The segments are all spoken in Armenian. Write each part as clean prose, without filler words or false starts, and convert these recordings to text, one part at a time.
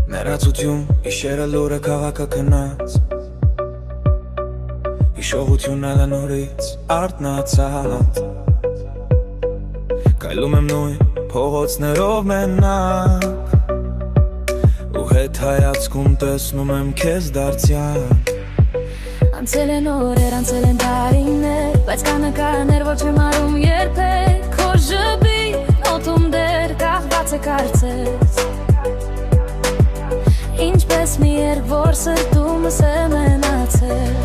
Ներածություն, իշերը լուրը քաղաքը քնած Հիշողություն ալը նորից արտնացած Կայլում եմ նույն փողոցներով մենակ Ու հետ հայացքում տեսնում եմ քեզ դարձյալ Անցել են օրեր, անցել են տարիներ Բայց կա նկարներ, որ չեմ արում երբեք Քո ժպի նոթում դեր կախված է կարծես Ինչպես մի երգ, որ սրտումս է մնացել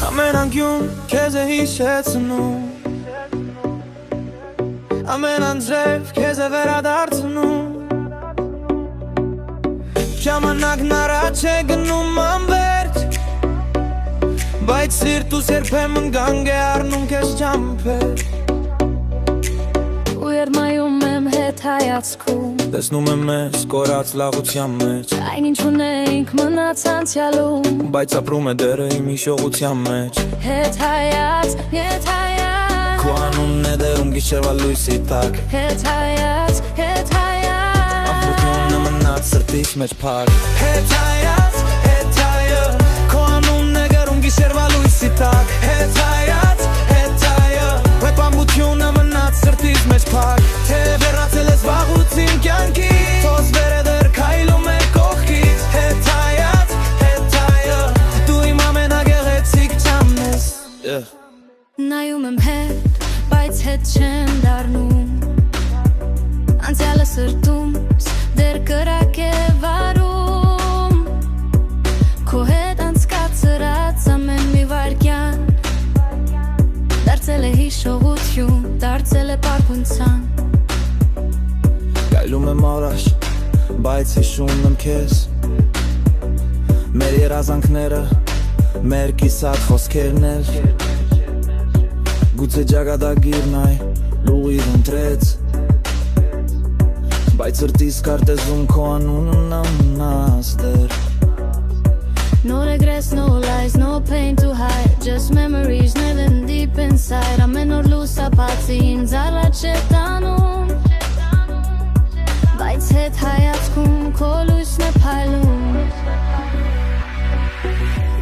Ամեն անկյուն քեզ է հիշեցնում Ամեն անձրև քեզ է վերադարձնում Ժամանակն առաջ է գնում անվերջ Բայց սիրտուս երբեմն գանգ է առնում քեզ ճամփեր Ու երմայում եմ հետ հայացքում Տեսնում եմ մեզ կորած լաղության մեջ Այն ինչ ունեինք մնաց անցյալում Բայց ապրում է դերը իմ հիշողության մեջ Հետ հայաց Քո անունն է դերում գիշերվա լույսի տակ Հետ հայաց Ամբողջությունը մնաց սրտիս մեջ փակ Հետ հայաց Քո անունն է դերում գիշերվա լույսի տակ Հետ հայաց Վեպ ամբողջությունը մնաց սրտիս մեջ փակ Թե վերացել ես վաղուց իմ կյանքի Թոս վեր է դեր քայլում է կողքից Հետ հայաց Դու իմ ամենագեղեցիկ ճամն ես Նայում եմ հետ, բայց հետ չեմ դառնում Անցյալը սրտումս դեր կրակ է վարում Քո հետ անցկացրած ամեն մի վայրկյան Դարձել է հիշողություն, դարձել է պարքունցան Գայլում եմ առաջ, բայց հիշում եմ քեզ Մեր երազանքները, մեր կիսատ խոսքերն էլ Գուցե ջագադագիրն այ լուղիր ընտրեց Բայց սրտիս կարտեզում քո անունն ամնաս դեր No regrets, no lies, no pain to hide Just memories living deep inside Ամեն օր լուսապացի ինձ առաջ է տանում Բայց հետ հայացքում քո լույսն է փայլում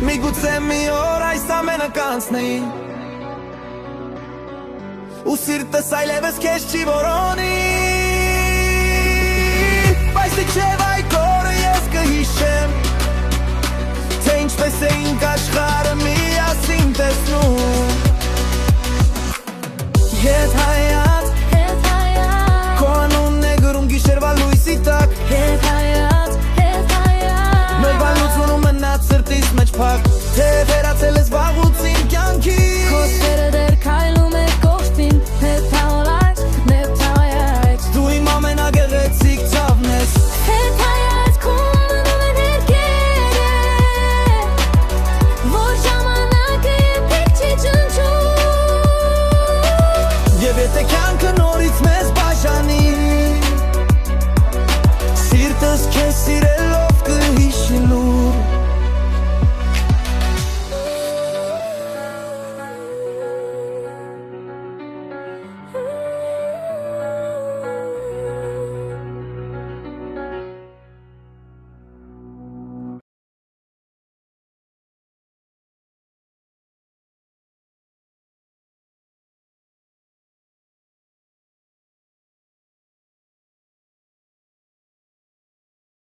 Միգուցե մի օր այս ամենը կանցնի Ու սիրտս այլևս քեզ չի որոնի Բայց իջև այդ օրը ես կհիշեմ Թե ինչպես էինք աշխարհը միասին տեսնում Հետ հայաց Քո անունն է գրում գիշերվա լույսի տակ Հետ հայաց Մեր բանությունում մնաց սրտիս մեջ փակ